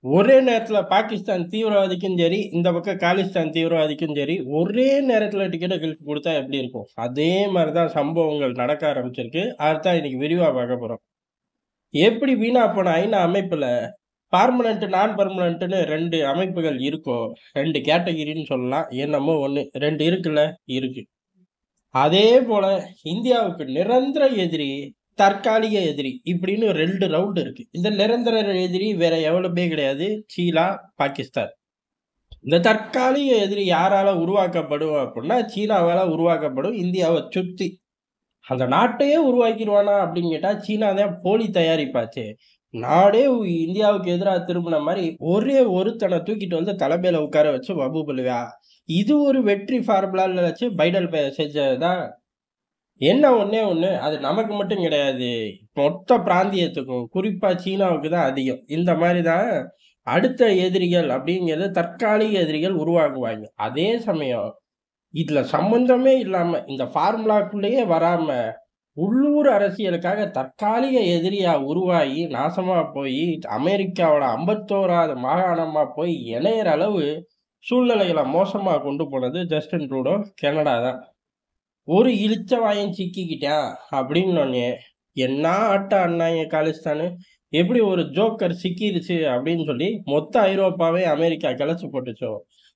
ஒரே நேரத்துல பாகிஸ்தான் தீவிரவாதிக்கும் சரி, இந்த பக்கம் காலிஸ்தான் தீவிரவாதிக்கும் சரி, ஒரே நேரத்துல டிக்கெட்ட கிழிச்சு குடுத்தா எப்படி இருக்கும்? அதே மாரி தான் சம்பவங்கள் நடக்க ஆரம்பிச்சிருக்கு. அதத்தான் இன்னைக்கு விரிவா பார்க்க போறோம். எப்படி வீணா போன ஐநா அமைப்புல பெர்மனன்ட், நான் பெர்மனன்ட்ன்னு 2 அமைப்புகள் இருக்கோ, 2 கேட்டகரின்னு சொல்லலாம். என்னமோ ஒண்ணு. 2 இருக்குல்ல? இருக்கு. அதே போல இந்தியாவுக்கு நிரந்தர எதிரி, தற்காலிக எதிரி இப்படின்னு 2 ரவுண்ட் இருக்கு. இந்த நிரந்தர எதிரி வேற எவனுமே கிடையாது. சீனா, பாகிஸ்தான். இந்த தற்காலிக எதிரி யாரால உருவாக்கப்படும் அப்புட்ன்னா, சீனாவால உருவாக்கப்படும். இந்தியாவ சுத்தி. அந்த நாட்டையே உருவாக்கிருவானா அப்படின்னு கேட்டா, சீனா தான் போலி தயாரிப்பாச்சே. நாடே இந்தியாவுக்கு எதிரா திரும்புன மாரி, ஒரே ஒருத்தன தூக்கிட்டு வந்து தலைமையில உட்கார வச்சு வம்பு பண்ணுவியா? இது ஒரு வெற்றி ஃபார்முலான்னு வச்சு பைடன் செஞ்சது தான். என்ன ஒண்ணே ஒண்ணு, அது நமக்கு மட்டும் கிடையாது. மொத்த பிராந்தியத்துக்கும், குறிப்பா சீனாவுக்கு தான் அதிகம். இந்த மாரி தான் அடுத்த எதிரிகள் அப்படிங்கிறது தற்காலிக எதிரிகள் உருவாகுவாய்ங்க. அதே சமயம் இதுல சம்பந்தமே இல்லாம, இந்த ஃபார்முலாக்குள்ளேயே வராம, உள்ளூர் அரசியலுக்காக தற்காலிக எதிரியா உருவாகி, நாசமா போயி, அமெரிக்காவோட 51வது மாகாணமா போய் இணையற அளவு சூழ்நிலைகள மோசமா கொண்டு போனது ஜஸ்டின் ட்ரூடோ, கனடா தான். ஒரு இளிச்சவாயன் சிக்கிக்கிட்டான் அப்படின்னோனே, என்ன ஆட்டம் ஆடுனாய்ங்க காலிஸ்தானு. எப்படி ஒரு ஜோக்கர் சிக்கிருச்சு அப்படின்னு சொல்லி மொத்த ஐரோப்பாவே அமெரிக்கா கிளச்சு போட்டுச்சோ,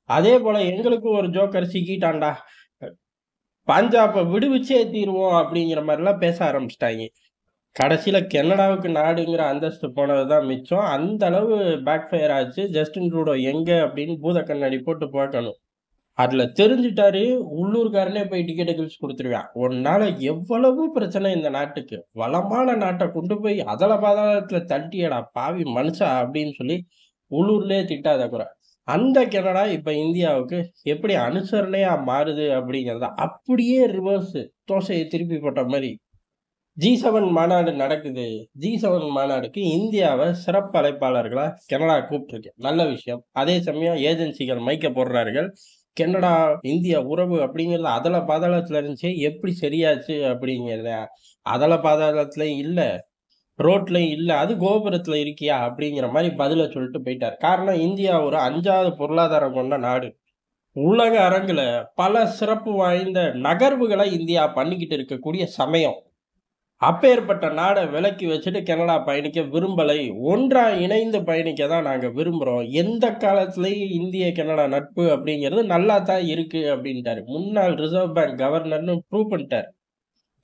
அதே போல எங்களுக்கும் ஒரு ஜோக்கர் சிக்கிட்டான்டா. பஞ்சாப விடுவிச்சே தீருவோம் அப்படிங்கிற மாரிலாம் பேச ஆரம்பிச்சுட்டாய்ங்க. கடைசியில கனடாவுக்கு நாடுங்கிற அந்தஸ்து போனது தான் மிச்சம். அந்த அளவு பேக் ஃபயர் ஆச்சு. ஜஸ்டின் ட்ரூடோ எங்க அப்படின்னு பூத கண்ணாடி போட்டு பார்க்கணும். அதுல தெரிஞ்சுட்டாரு, உள்ளூர்காரனே போய் டிக்கெட்ட கிழிச்சு குடுத்துருவான். உன்னால எவ்வளவு பிரச்சனை இந்த நாட்டுக்கு. வளமான நாட்ட கொண்டு போய் அதல பாதாளத்துல தள்ளிட்டியேடா பாவி மனுஷா! அப்படின்னு சொல்லி உள்ளூர்லயே திட்டாத குறை. அந்த கனடா இப்ப இந்தியாவுக்கு எப்படி அனுசரணையா மாறுது அப்படிங்கிறத அப்படியே ரிவர்ஸ் தோசைய திருப்பி போட்ட மாரி. G7 மாநாடு நடக்குது. G7 மாநாடுக்கு இந்தியாவ சிறப்பு அழைப்பாளர்களா கனடா கூப்ட்டுருக்கு. நல்ல விஷயம். அதே சமயம் ஏஜென்சிகள் மைக்க போடுறார்கள். கனடா, இந்தியா உறவு அப்படிங்கிறது அதல பாதாளத்துல இருந்துச்சு. எப்படி சரியாச்சு அப்படிங்கிறத, அதல பாதாளத்துலயும் இல்ல, ரோட்லயும் இல்ல. அது கோபுரத்துல இருக்கியா? அப்படிங்கிற மாரி பதில சொல்லிட்டு போயிட்டாரு. காரணம் இந்தியா ஒரு 5வது பொருளாதாரம் கொண்ட நாடு. உலக அரங்குல பல சிறப்பு வாய்ந்த நகர்வுகள இந்தியா பண்ணிக்கிட்டு இருக்கக்கூடிய சமயம். அப்பேற்பட்ட நாட விலக்கி வச்சுட்டு கனடா பயணிக்க விரும்பலை. ஒன்றா இணைந்து பயணிக்க தான் நாங்க விரும்புறோம். எந்த காலத்திலயும் இந்திய கனடா நட்பு அப்படிங்கிறது நல்லா தான் இருக்கு அப்படின்ட்டாரு. முன்னாள் ரிசர்வ் பேங்க் கவர்னர்ன்னு ப்ரூவ் பண்ணிட்டாரு.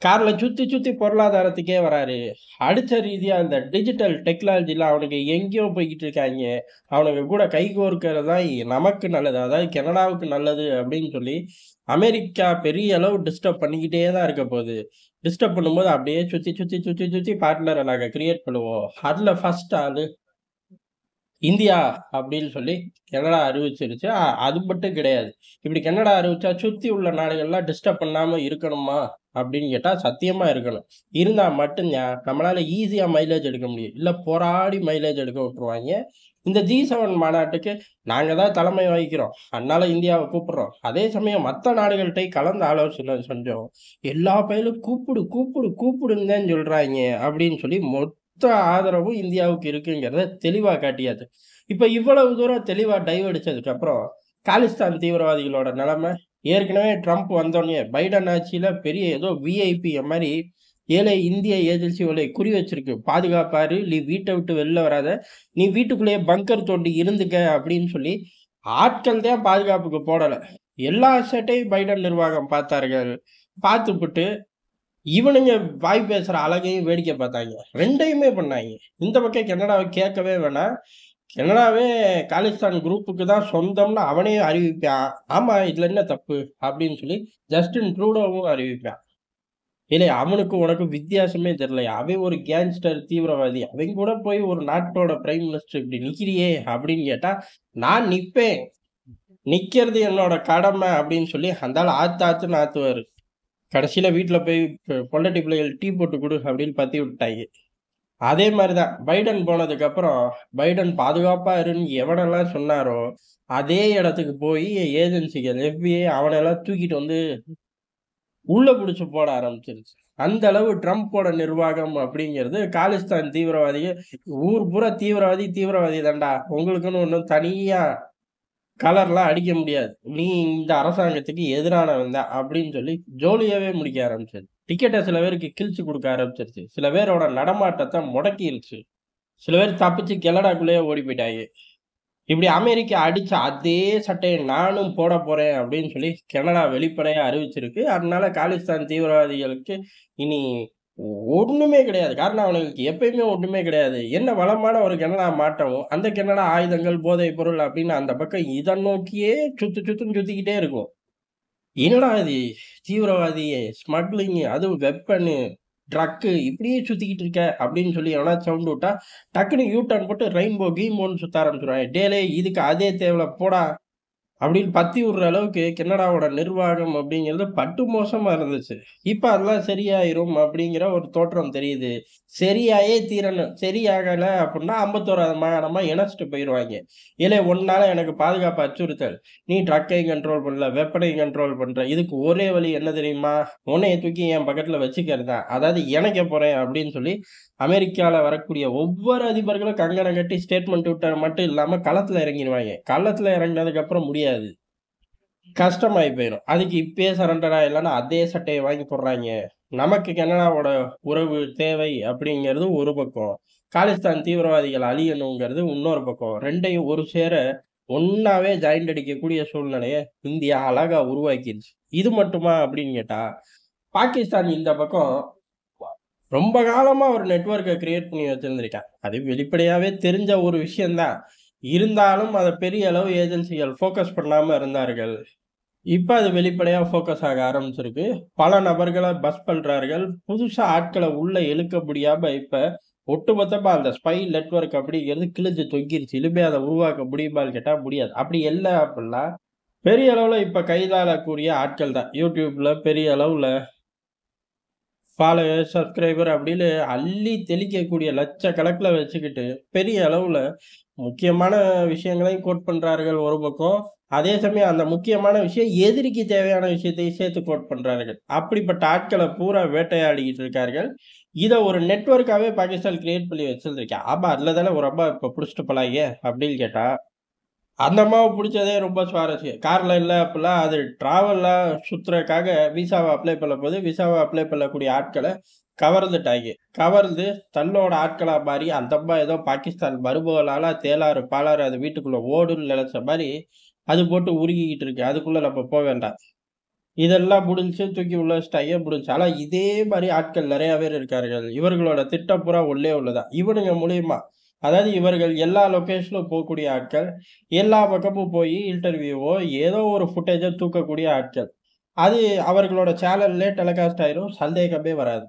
கார்ல சுத்தி சுத்தி பொருளாதாரத்துக்கே வராரு. அடுத்த ரீதியா இந்த டிஜிட்டல் டெக்னாலஜில அவனுங்க எங்கேயோ போய்க்கிட்டு இருக்காய்ங்க. அவனுங்க கூட கைகோர்க்கிறது தான் நமக்கு நல்லது. அதாவது கனடாவுக்கு நல்லது அப்படின்னு சொல்லி, அமெரிக்கா பெரிய அளவு டிஸ்டர்ப் பண்ணிக்கிட்டே தான் இருக்க போது. டிஸ்டர்ப் பண்ணும்போது அப்படியே சுத்தி சுத்தி சுத்தி சுத்தி பார்ட்னர நாங்க கிரியேட் பண்ணுவோம். அதுல ஃபர்ஸ்ட் ஆளு இந்தியா அப்படின்னு சொல்லி கனடா அறிவிச்சிருச்சு. அது மட்டும் கிடையாது. இப்படி கனடா அறிவிச்சா சுத்தி உள்ள நாடுகள்லாம் டிஸ்டர்ப் பண்ணாம இருக்கணுமா? அப்படின்னு கேட்டா சத்தியமா இருக்கணும். இருந்தா மட்டும் தான் நம்மளால ஈஸியா மைலேஜ் எடுக்க முடியும். இல்ல போராடி மைலேஜ் எடுக்க விட்டுருவாய்ங்க. இந்த G7 மாநாட்டுக்கு நாங்க தான் தலைமை வகிக்கிறோம். அதனால இந்தியாவ கூப்பிடுறோம். அதே சமயம் மத்த நாடுகள்ட்டயும் கலந்து ஆலோசனை செஞ்சோம். எல்லா பயலும் கூப்பிடு, கூப்பிடு, கூப்பிடுன்னு தான் சொல்றாய்ங்க அப்படின்னு சொல்லி மொத்த ஆதரவும் இந்தியாவுக்கு இருக்குங்கிறத தெளிவா காட்டியாச்சு. இப்ப இவ்வளவு தூரம் தெளிவா டைவ் அடிச்சதுக்கு அப்புறம், காலிஸ்தான் தீவிரவாதிகளோட நிலைமை, ஏற்கனவே ட்ரம்ப் வந்தோனயே பைடன் ஆட்சியில பெரிய ஏதோ விஐபி மாரி ஏழை இந்திய ஏஜென்சிகளை குறி வச்சிருக்கு. பாதுகாப்பாரு, நீ வீட்ட விட்டு வெளில வராத, நீ வீட்டுக்குள்ளேயே பங்கர் தோண்டி இருந்துக்க அப்படின்னு சொல்லி, ஆட்கள் தான் பாதுகாப்புக்கு போடல. எல்லா சேட்டையும் பைடன் நிர்வாகம் பார்த்தார்கள். பார்த்துப்புட்டு இவனுங்க வாய் பேசுற அழகையும் வேடிக்கை பார்த்தாய்ங்க. 2யுமே பண்ணாய்ங்க. இந்த பக்கம் கனடாவ கேட்கவே வேணாம். கனடாவே காலிஸ்தான் குரூப்புக்கு தான் சொந்தம்னு அவனே அறிவிப்பான். ஆமா, இதுல என்ன தப்பு? அப்படின்னு சொல்லி ஜஸ்டின் ட்ரூடோவும் அறிவிப்பான். ஏலே அவனுக்கும் உனக்கும் வித்தியாசமே தெரியலையா? அவன் ஒரு கேங்ஸ்டர் தீவிரவாதி. அவன் கூட போய் ஒரு நாட்டோட பிரைம் மினிஸ்டர் இப்படி நிக்கிறியே அப்படின்னு கேட்டா, நான் நிப்பேன். நிக்கிறது என்னோட கடமை அப்படின்னு சொல்லி அந்த ஆளு ஆத்து ஆத்துன்னு ஆத்துவாரு. கடைசியில வீட்ல போய் பொண்டாட்டி பிள்ளைகள் டீ போட்டு குடு அப்படின்னு பத்தி விட்டாய்ங்க. அதே மாரி தான் பைடன் போனதுக்கப்புறம், பைடன் பாதுகாப்பா இருன்னு எவனெல்லாம் சொன்னாரோ, அதே இடத்துக்கு போயி ஏஜென்சிகள் FBI அவனெல்லாம் தூக்கிட்டு வந்து உள்ள புடிச்சு போட ஆரம்பிச்சுருச்சு. அந்த அளவு ட்ரம்ப்போட நிர்வாகம் அப்படிங்கிறது காலிஸ்தான் தீவிரவாதிய ஊர் பூரா தீவிரவாதி, தீவிரவாதி தான்டா. உங்களுக்குன்னு ஒண்ணும் தனியா கலர்லாம் அடிக்க முடியாது. நீ இந்த அரசாங்கத்துக்கு எதிரானவன் தான் அப்படின்னு சொல்லி ஜோலியாவே முடிக்க ஆரம்பிச்சது. டிக்கெட்ட சில பேருக்கு கிழிச்சு குடுக்க ஆரம்பிச்சிருச்சு. சில பேரோட நடமாட்டத்த முடக்கிருச்சு. சில பேர் தப்பிச்சு கனடாக்குள்ளேயே ஓடி போயிட்டாங்க. இப்படி அமெரிக்கா அடிச்ச அதே சட்டைய நானும் போடப் போறேன் அப்படின்னு சொல்லி கனடா வெளிப்படையா அறிவிச்சிருக்கு. அதனால காலிஸ்தான் தீவிரவாதிகளுக்கு இனி ஒண்ணுமே கிடையாது. காரணம் அவனுங்களுக்கு எப்பயுமே ஒண்ணுமே கிடையாது. என்ன வளமான ஒரு கனடா மாற்றவும், அந்த கனடா ஆயுதங்கள், போதைப் பொருள் அப்படின்னு அந்த பக்கம் இத நோக்கியே சுத்துன்னு சுத்திக்கிட்டே இருக்கும். என்னடா இது தீவிரவாதி, ஸ்மக்லிங் அதுவும் வெப்பனு, ட்ரக்கு இப்படியே சுத்திக்கிட்டு இருக்க அப்படின்னு சொல்லி எவனாச்சும் சவுண்ட் விட்டா, டக்குனு யூ டர்ன் போட்டு ரெயின்போ கீம்போன்னு சுத்த ஆரம்பிச்சுருவாங்க. டேய் இதுக்கு அதே தேவல போடா அப்படின்னு பத்தி விடுற அளவுக்கு கனடாவோட நிர்வாகம் அப்படிங்கிறது பட்டு மோசமா இருந்துச்சு. இப்ப அதெல்லாம் சரியாயிரும் அப்படிங்கிற ஒரு தோற்றம் தெரியுது. சரியாயே தீரணும். சரியாகல அப்படின்னா 51வது மாகாணமா இணைச்சுட்டு போயிருவாய்ங்க. "ஏலே உன்னால எனக்கு பாதுகாப்பு அச்சுறுத்தல். நீ ட்ரக்கையும் கண்ட்ரோல் பண்ணல, வெப்பனையும் கண்ட்ரோல் பண்ற. இதுக்கு ஒரே வழி என்ன தெரியுமா? உன்னைய தூக்கி என் பக்கத்துல வச்சுக்கிறது தான். அதாவது இணைக்க போறேன்" அப்படின்னு சொல்லி அமெரிக்கால வரக்கூடிய ஒவ்வொரு அதிபர்களும் கங்கணம் கட்டி ஸ்டேட்மெண்ட் விட்டது மட்டும் இல்லாம களத்துல இறங்கிருவாய்ங்க. களத்துல இறங்குனதுக்கு அப்புறம் முடியாது. கஷ்டமாயி போயிரும். அதுக்கு இப்பயே சரண்டர் ஆயிடலான்னு அதே சட்டைய வாங்கி போடுறாய்ங்க. நமக்கு கனடாவோட உறவு தேவை அப்படிங்கிறது ஒரு பக்கம். காலிஸ்தான் தீவிரவாதிகள் அழியணுங்கிறது இன்னொரு பக்கம். 2யும் ஒரு சேர ஒண்ணாவே ஜாயிண்ட் அடிக்கக்கூடிய சூழ்நிலைய இந்தியா அழகா உருவாக்கிருச்சு. இது மட்டுமா அப்படின்னு கேட்டா, பாகிஸ்தான் இந்த பக்கம் ரொம்ப காலமா ஒரு நெட்வொர்க்க கிரியேட் பண்ணி வச்சிருந்திருக்கான். அது வெளிப்படையாவே தெரிஞ்ச ஒரு விஷயம் தான். இருந்தாலும் அத பெரிய அளவு ஏஜென்சிகள் ஃபோக்கஸ் பண்ணாம இருந்தார்கள். இப்ப அது வெளிப்படையா ஃபோக்கஸ் ஆக ஆரம்பிச்சிருக்கு. பல நபர்கள பஸ் பண்றார்கள். புதுசா ஆட்கள உள்ள இழுக்க முடியாம இப்ப ஒட்டுமொத்தமா அந்த ஸ்பை நெட்வொர்க் அப்படிங்கிறது கிழிஞ்சு தொங்கிருச்சு. இனிமே அத உருவாக்க முடியுமான்னு கேட்டா முடியாது. அப்படி இல்ல அப்படின்னா, பெரிய அளவுல இப்ப கைதாளக்கூடிய ஆட்கள் தான். YouTubeல பெரிய அளவுல ஃபாலோவர், சப்ஸ்கிரைபர் அப்படின்னு அள்ளி தெளிக்கக்கூடிய லட்சக்கணக்குல வச்சுக்கிட்டு, பெரிய அளவுல முக்கியமான விஷயங்களையும் கோட் பண்றார்கள் ஒரு பக்கம். அதே சமயம் அந்த முக்கியமான விஷயம் எதிரிக்கு தேவையான விஷயத்தையும் சேர்த்து கோட் பண்றார்கள். அப்படிப்பட்ட ஆட்கள பூரா வேட்டையாடிக்கிட்டு இருக்கார்கள். இத ஒரு நெட்வொர்க்காவே பாகிஸ்தான் கிரியேட் பண்ணி வச்சிருந்திருக்கான். ஆமா, அதுல தானே ஒரு அம்மா இப்ப புடிச்சுட்டு போனாய்ங்க அப்படின்னு கேட்டா, அந்த அம்மாவ புடிச்சதே ரொம்ப சுவாரஸ்யம். கார்ல இல்ல அப்படிலாம் அது டிராவலா சுத்துறதுக்காக விசாவ அப்ளை பண்ணும்போது, விசாவ அப்ளை பண்ணக்கூடிய ஆட்கள கவர்ந்துட்டாய்ங்க. கவர்ந்து தன்னோட ஆட்களா மாறி, அந்த அம்மா ஏதோ பாகிஸ்தான் மருமகளால தேளாறு பாலாறு அது வீட்டுக்குள்ள ஓடும்ன்னு நெனச்ச மாரி, அது போட்டு உருகிக்கிட்டு இருக்கு. அதுக்குள்ள நம்ம போ வேண்டாம். இதெல்லாம் முடிஞ்சுச்சு, தூக்கி உள்ள வச்சுட்டாய்ங்க, முடிஞ்சுச்சு. ஆனா இதே மாரி ஆட்கள் நெறைய பேர் இருக்கார்கள். இவர்களோட திட்டம் பூரா ஒண்ணே ஒண்ணுதான். இவனுங்க மூலியமா அதாவது இவர்கள் எல்லா லொகேஷனும் போக்கூடிய ஆட்கள். எல்லா பக்கமும் போயி இன்டர்வியூவோ, ஏதோ ஒரு ஃபுட்டேஜோ தூக்கக்கூடிய ஆட்கள். அது அவர்களோட சேனல்லயே டெலிகாஸ்ட் ஆயிரும். சந்தேகமே வராது.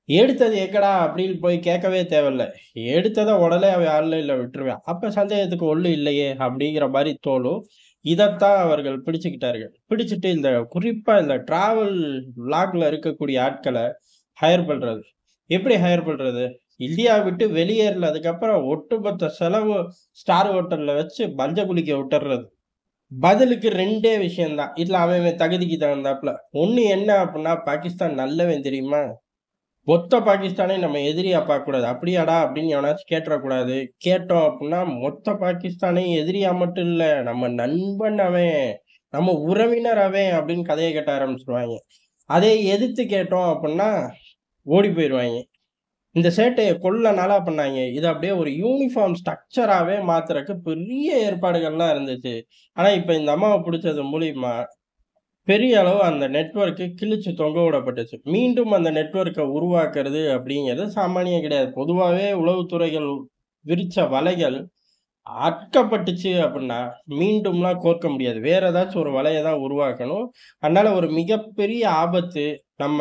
எடுத்தது எங்கடா அப்படின்னு போய் கேட்கவே தேவையில்ல. எடுத்தத உடனே அவன் ஆன்லைன்ல விட்டுருவான். அப்ப சந்தேகத்துக்கு ஒண்ணும் இல்லையே அப்படிங்கிற மாரி தோணும். இதத்தான் அவர்கள் பிடிச்சுக்கிட்டார்கள். பிடிச்சுட்டு இந்த குறிப்பா இந்த டிராவல் விளாக்ல இருக்கக்கூடிய ஆட்கள ஹையர் பண்றது. எப்படி ஹையர் பண்றது? இந்தியா விட்டு வெளியேறுனதுக்கப்புறம் ஒட்டுமொத்த செலவு ஸ்டார் ஹோட்டல்ல வச்சு மஞ்ச குளிக்க விட்டுர்றது. பதிலுக்கு 2டே விஷயம் தான். இதுல அவன் அவன் தகுதிக்கு தகுந்தாப்புல. ஒண்ணு என்ன அப்டின்னா, பாகிஸ்தான் நல்லவன் தெரியுமா? மொத்த பாகிஸ்தானையும் நம்ம எதிரியா பார்க்கக்கூடாது. "அப்படியாடா?" அப்படின்னு எவனாச்சும் கேட்டுறக்கூடாது. கேட்டோம் அப்புட்ன்னா, மொத்த பாகிஸ்தானையும் எதிரியா மட்டும் இல்ல, "நம்ம நண்பன் அவன், நம்ம உறவினர் அவன்" அப்படின்னு கதைய கட்ட ஆரம்பிச்சுருவாய்ங்க. அதே எதிர்த்து கேட்டோம் அப்புட்ன்னா, ஓடி போயிருவாய்ங்க. இந்த சேட்டைய கொள்ள நாளா பண்ணாய்ங்க. இத அப்படியே ஒரு யூனிஃபார்ம் ஸ்ட்ரக்சராவே மாத்துறக்கு பெரிய ஏற்பாடுகள்லாம் இருந்துச்சு. ஆனா, இப்ப இந்த அம்மாவ புடிச்சது மூலியமா பெரிய அளவு அந்த நெட்வொர்க்கு கிழிச்சு தொங்க விடப்பட்டுச்சு. மீண்டும் அந்த நெட்வொர்க்க உருவாக்குறது அப்படிங்கிறது சாமானியம் கிடையாது. பொதுவாவே உளவுத்துறைகள் விரிச்ச வலைகள் அற்கப்பட்டுச்சு அப்படின்னா, மீண்டும்லாம் கோர்க்க முடியாது. வேற ஏதாச்சும் ஒரு வலைய தான் உருவாக்கணும். அதனால ஒரு மிகப்பெரிய ஆபத்து நம்ம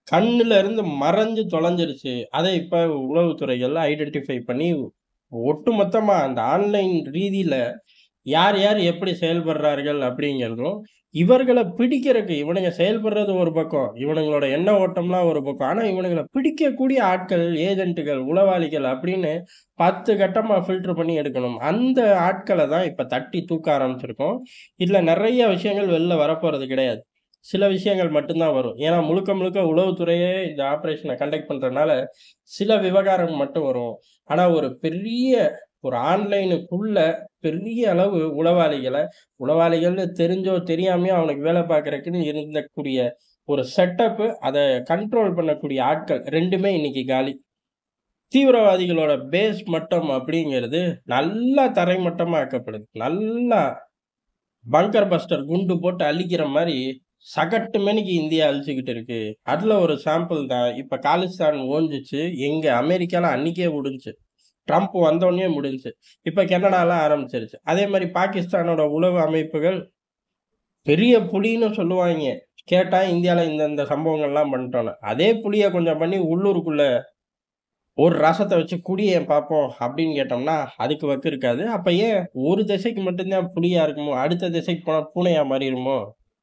கண்ணுல இருந்து மறைஞ்சு தொலைஞ்சிருச்சு. அத இப்ப உளவுத்துறைகள் ஐடென்டிஃபை பண்ணி ஒட்டுமொத்தமா அந்த ஆன்லைன் ரீதியில யார், யார் எப்படி செயல்படுறார்கள் அப்படிங்கிறதும், இவர்கள பிடிக்கிறக்கு இவனுங்க செயல்படுறது ஒரு பக்கம். இவனுங்களோட எண்ண ஓட்டம்லாம் ஒரு பக்கம். ஆனா, இவனுங்கள பிடிக்கக்கூடிய ஆட்கள், ஏஜென்ட்டுகள், உளவாளிகள் அப்படின்னு 10 கட்டமா ஃபில்டர் பண்ணி எடுக்கணும். அந்த ஆட்கள தான் இப்ப தட்டி தூக்க ஆரம்பிச்சிருக்கோம். இதுல நெறைய விஷயங்கள் வெளில வரப்போறது கிடையாது. சில விஷயங்கள் மட்டும் தான் வரும். ஏன்னா முழுக்க முழுக்க உளவுத்துறையே இந்த ஆப்பரேஷன கண்டக்ட் பண்றனால, சில விவகாரம் மட்டும் வரும். ஆனா ஒரு பெரிய ஒரு ஆன்லைனுக்குள்ள பெரிய அளவு உளவாளிகள்னு தெரிஞ்சோ, தெரியாமயோ அவனுக்கு வேலை பார்க்கறக்குன்னு இருந்தக்கூடிய ஒரு செட்டப்பு, அத கண்ட்ரோல் பண்ணக்கூடிய ஆட்கள் 2மே இன்னைக்கு காலி. தீவிரவாதிகளோட பேஸ் மட்டம் அப்படிங்கிறது நல்லா தரைமட்டமா ஆக்கப்படுது. நல்லா பங்கர் பஸ்டர் குண்டு போட்டு அழிக்கிற மாரி சகட்டு மேனிக்கு இந்தியா அழிச்சுக்கிட்டு இருக்கு. அதுல ஒரு சாம்பிள் தான். இப்ப காலிஸ்தான் ஓஞ்சுச்சு. எங்க அமெரிக்கால அன்னைக்கே முடிஞ்சுச்சு. ட்ரம்ப் வந்தோனயே முடிஞ்சுச்சு. இப்ப கனடால ஆரம்பிச்சிருச்சு. அதே மாரி பாகிஸ்தானோட உளவு அமைப்புகள் பெரிய புலின்னு சொல்லுவாய்ங்க. கேட்டா இந்தியால இந்த சம்பவங்கள்லாம் பண்ணிட்டோன்னு. அதே புலிய கொஞ்சம் பண்ணி உள்ளூருக்குள்ள ஒரு ரசத்த வச்சு குடியேன் பார்ப்போம் அப்படின்னு கேட்டோம்னா, அதுக்கு வக்கு இருக்காது. அப்ப ஏன் ஒரு திசைக்கு மட்டும் தான் புலியா இருக்குமோ, அடுத்த திசைக்கு போனா பூனையா மாறிருமோ?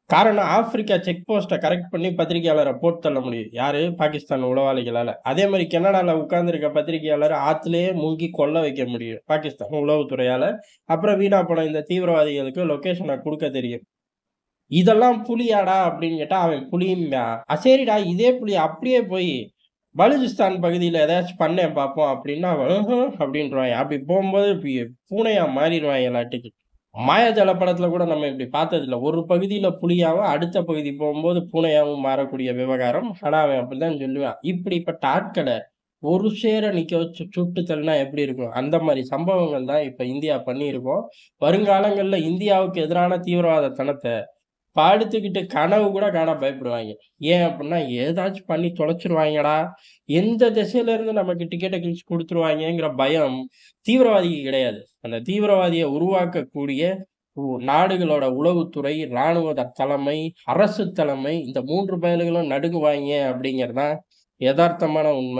காரணம் ஆப்பிரிக்கா செக் போஸ்ட்ட கரெக்ட் பண்ணி பத்திரிக்கையாளர போட்டு தள்ள முடியும். யாரு? பாகிஸ்தான் உளவாளிகளால. அதே மாரி கனடால உட்கார்ந்திருக்க பத்திரிக்கையாளர ஆத்துலயே முங்கி கொல்ல வைக்க முடியும். பாகிஸ்தான் உளவுத்துறையால. அப்புறம் வீணா போன இந்த தீவிரவாதிகளுக்கு லொகேஷன குடுக்க தெரியும். இதெல்லாம் புலியாடா அப்படின்னு கேட்டா, அவன் புலிம்பான். சரிடா இதே புலி அப்படியே போய் பலூச்சிஸ்தான் பகுதியில ஏதாச்சும் பண்ணேன் பார்ப்போம் அப்படின்னா, அவன் அப்படின்றுவாய்ங்க. அப்படி போம்போது பூனையா மாறிருவாய்ங்கலாட்டுக்கு. மாயாஜால படத்துல கூட நம்ம இப்படி பார்த்ததில்ல. ஒரு பகுதியில புலியாவும், அடுத்த பகுதி போம்போது பூனையாவும் மாறக்கூடிய விவகாரம். ஆனா, அவன் அப்படித்தான் சொல்லுவான். இப்படிப்பட்ட ஆட்கள ஒரு சேர நிக்க வச்சு சுட்டு தள்ளினா எப்படி இருக்கும்? அந்த மாரி சம்பவங்கள் தான் இப்ப இந்தியா பண்ணியிருக்கோம். வருங்காலங்கள்ல இந்தியாவுக்கு எதிரான தீவிரவாதத்தனத்த படுத்துக்கிட்டு கனவு கூட காண பயப்படுவாய்ங்க. ஏன் அப்புட்ன்னா, ஏதாச்சும் பண்ணி தொலைச்சுருவாய்ங்கடா! எந்த திசையில இருந்து நமக்கு டிக்கெட்ட கிழிச்சு குடுத்துருவாய்ங்கங்கிற பயம் தீவிரவாதிக்கு கிடையாது. அந்த தீவிரவாதிய உருவாக்கக்கூடிய நாடுகளோட உளவுத்துறை, ராணுவ தலைமை, அரசு தலைமை இந்த 3 பயலுகளும் நடுங்குவாய்ங்க அப்படிங்கிறது தான் எதார்த்தமான உண்ம.